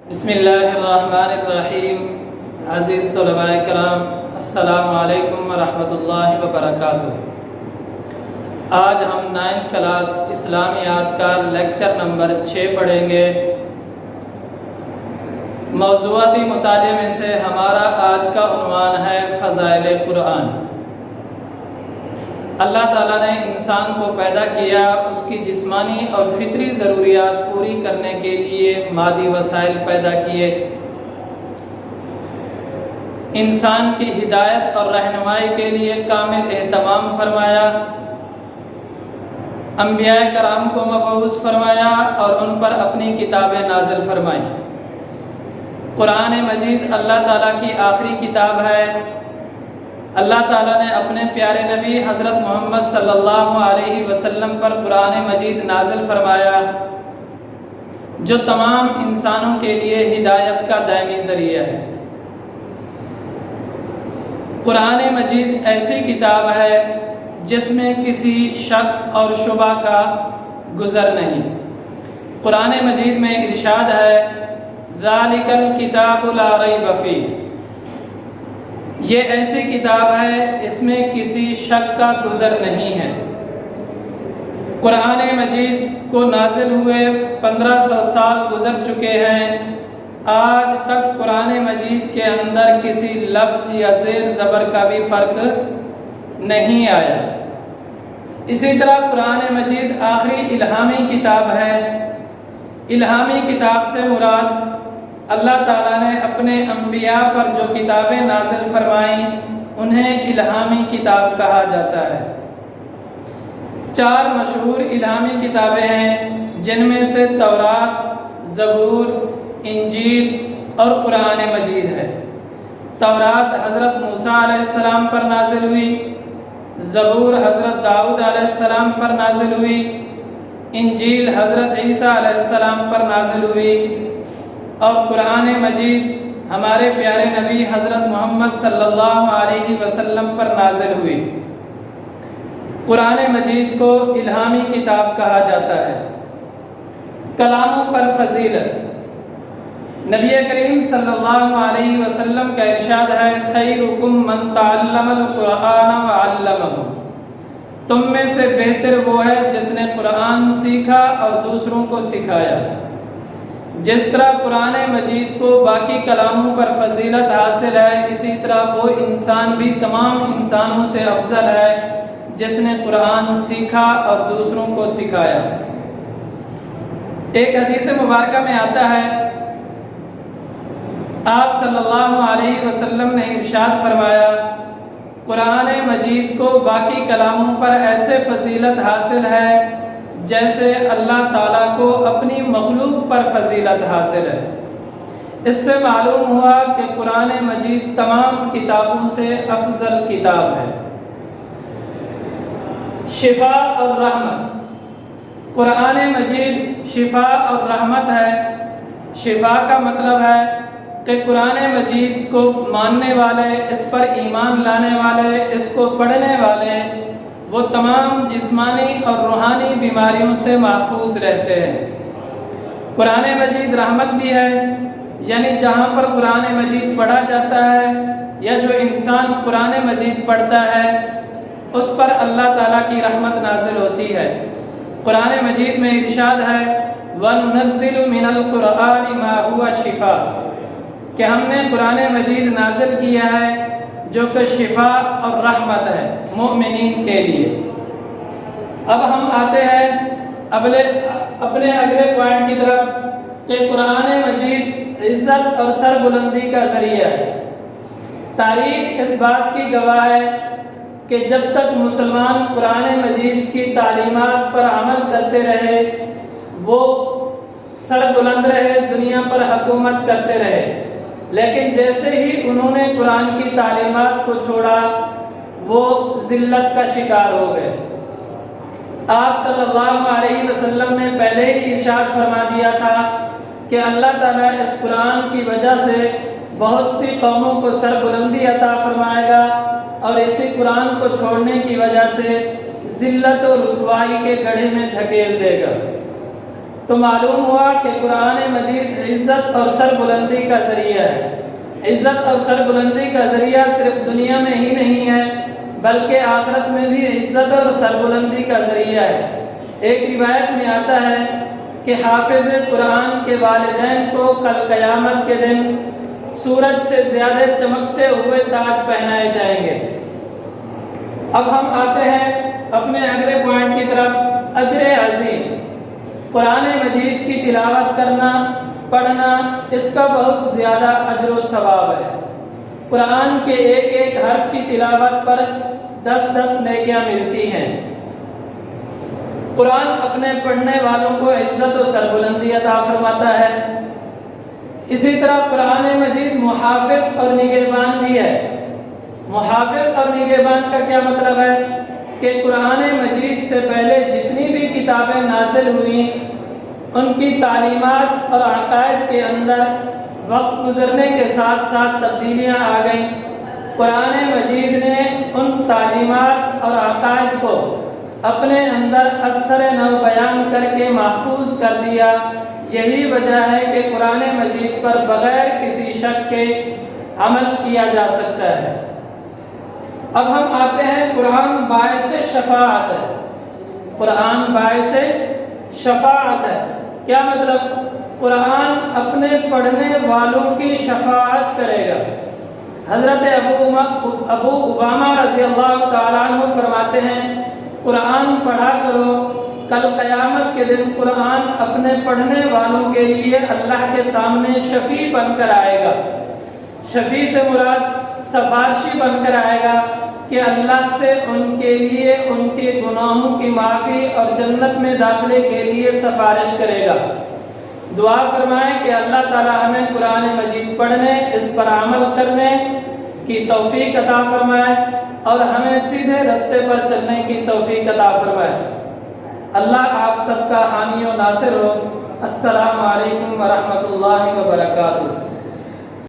بسم اللہ الرحمن الرحیم۔ عزیز طلباء کرام، السلام علیکم ورحمۃ اللہ وبرکاتہ۔ آج ہم 9th کلاس اسلامیات کا لیکچر نمبر 6 پڑھیں گے۔ موضوعاتی مطالعے میں سے ہمارا آج کا عنوان ہے فضائل قرآن۔ اللہ تعالیٰ نے انسان کو پیدا کیا، اس کی جسمانی اور فطری ضروریات پوری کرنے کے لیے مادی وسائل پیدا کیے۔ انسان کی ہدایت اور رہنمائی کے لیے کامل اہتمام فرمایا، انبیاء کرام کو مبعوث فرمایا اور ان پر اپنی کتابیں نازل فرمائیں۔ قرآن مجید اللہ تعالیٰ کی آخری کتاب ہے۔ اللہ تعالیٰ نے اپنے پیارے نبی حضرت محمد صلی اللہ علیہ وسلم پر قرآن مجید نازل فرمایا، جو تمام انسانوں کے لیے ہدایت کا دائمی ذریعہ ہے۔ قرآن مجید ایسی کتاب ہے جس میں کسی شک اور شبہ کا گزر نہیں۔ قرآن مجید میں ارشاد ہے، ذالک الکتاب لا ریب فیہ، یہ ایسی کتاب ہے اس میں کسی شک کا گزر نہیں ہے۔ قرآن مجید کو نازل ہوئے 1500 سال گزر چکے ہیں، آج تک قرآن مجید کے اندر کسی لفظ یا زیر زبر کا بھی فرق نہیں آیا۔ اسی طرح قرآن مجید آخری الہامی کتاب ہے۔ الہامی کتاب سے مراد اللہ تعالیٰ نے اپنے انبیاء پر جو کتابیں نازل فرمائیں انہیں الہامی کتاب کہا جاتا ہے۔ 4 مشہور الہامی کتابیں ہیں، جن میں سے تورات، زبور، انجیل اور قرآن مجید ہے۔ تورات حضرت موسیٰ علیہ السلام پر نازل ہوئی، زبور حضرت داؤد علیہ السلام پر نازل ہوئی، انجیل حضرت عیسیٰ علیہ السلام پر نازل ہوئی، اور قرآن مجید ہمارے پیارے نبی حضرت محمد صلی اللہ علیہ وسلم پر نازل ہوئی۔ قرآن مجید کو الہامی کتاب کہا جاتا ہے۔ کلاموں پر فضیلت، نبی کریم صلی اللہ علیہ وسلم کا ارشاد ہے، خیرکم من تعلم القرآن وعلمہ، تم میں سے بہتر وہ ہے جس نے قرآن سیکھا اور دوسروں کو سکھایا۔ جس طرح قرآن مجید کو باقی کلاموں پر فضیلت حاصل ہے، اسی طرح وہ انسان بھی تمام انسانوں سے افضل ہے جس نے قرآن سیکھا اور دوسروں کو سکھایا۔ ایک حدیث مبارکہ میں آتا ہے، آپ صلی اللہ علیہ وسلم نے ارشاد فرمایا، قرآن مجید کو باقی کلاموں پر ایسے فضیلت حاصل ہے جیسے اللہ تعالیٰ کو اپنی مخلوق پر فضیلت حاصل ہے۔ اس سے معلوم ہوا کہ قرآن مجید تمام کتابوں سے افضل کتاب ہے۔ شفا اور رحمت، قرآن مجید شفا اور رحمت ہے۔ شفا کا مطلب ہے کہ قرآن مجید کو ماننے والے، اس پر ایمان لانے والے، اس کو پڑھنے والے، وہ تمام جسمانی اور روحانی بیماریوں سے محفوظ رہتے ہیں۔ قرآن مجید رحمت بھی ہے، یعنی جہاں پر قرآن مجید پڑھا جاتا ہے یا جو انسان قرآن مجید پڑھتا ہے اس پر اللہ تعالیٰ کی رحمت نازل ہوتی ہے۔ قرآن مجید میں ارشاد ہے، وَنُنَزِّلُ مِنَ الْقُرْآنِ مَا هُوَ شِفَاءٌ، کہ ہم نے قرآن مجید نازل کیا ہے جو کہ شفا اور رحمت ہے مومنین کے لیے۔ اب ہم آتے ہیں اپنے اگلے پوائنٹ کی طرف کہ قرآن مجید عزت اور سربلندی کا ذریعہ ہے۔ تاریخ اس بات کی گواہ ہے کہ جب تک مسلمان قرآن مجید کی تعلیمات پر عمل کرتے رہے وہ سربلند رہے، دنیا پر حکومت کرتے رہے، لیکن جیسے ہی انہوں نے قرآن کی تعلیمات کو چھوڑا وہ ذلت کا شکار ہو گئے۔ آپ صلی اللہ علیہ وسلم نے پہلے ہی ارشاد فرما دیا تھا کہ اللہ تعالیٰ اس قرآن کی وجہ سے بہت سی قوموں کو سربلندی عطا فرمائے گا اور اسی قرآن کو چھوڑنے کی وجہ سے ذلت و رسوائی کے گڑھے میں دھکیل دے گا۔ تو معلوم ہوا کہ قرآن مجید عزت اور سربلندی کا ذریعہ ہے۔ عزت اور سربلندی کا ذریعہ صرف دنیا میں ہی نہیں ہے بلکہ آخرت میں بھی عزت اور سربلندی کا ذریعہ ہے۔ ایک روایت میں آتا ہے کہ حافظ قرآن کے والدین کو کل قیامت کے دن سورج سے زیادہ چمکتے ہوئے تاج پہنائے جائیں گے۔ اب ہم آتے ہیں اپنے اگلے پوائنٹ کی طرف، اجر عظیم۔ قرآن مجید کی تلاوت کرنا، پڑھنا، اس کا بہت زیادہ اجر و ثواب ہے۔ قرآن کے ایک ایک حرف کی تلاوت پر 10 نیکیاں ملتی ہیں۔ قرآن اپنے پڑھنے والوں کو عزت و سربلندی عطا فرماتا ہے۔ اسی طرح قرآن مجید محافظ اور نگہبان بھی ہے۔ محافظ اور نگہبان کا کیا مطلب ہے کہ قرآن مجید سے پہلے جتنی بھی کتابیں نازل ہوئیں ان کی تعلیمات اور عقائد کے اندر وقت گزرنے کے ساتھ ساتھ تبدیلیاں آ گئیں۔ قرآن مجید نے ان تعلیمات اور عقائد کو اپنے اندر اثر نو بیان کر کے محفوظ کر دیا۔ یہی وجہ ہے کہ قرآن مجید پر بغیر کسی شک کے عمل کیا جا سکتا ہے۔ اب ہم آتے ہیں قرآن باعث شفاعت ہے۔ قرآن باعث شفاعت ہے، کیا مطلب؟ قرآن اپنے پڑھنے والوں کی شفاعت کرے گا۔ حضرت ابو امامہ رضی اللہ تعالیٰ عنہ فرماتے ہیں قرآن پڑھا کرو، کل قیامت کے دن قرآن اپنے پڑھنے والوں کے لیے اللہ کے سامنے شفیع بن کر آئے گا۔ شفیع سے مراد سفارشی بن کر آئے گا کہ اللہ سے ان کے لیے ان کے گناہوں کی معافی اور جنت میں داخلے کے لیے سفارش کرے گا۔ دعا فرمائیں کہ اللہ تعالی ہمیں قرآن مجید پڑھنے، اس پر عمل کرنے کی توفیق عطا فرمائے اور ہمیں سیدھے راستے پر چلنے کی توفیق عطا فرمائے۔ اللہ آپ سب کا حامی و ناصر ہو۔ السلام علیکم ورحمۃ اللہ وبرکاتہ۔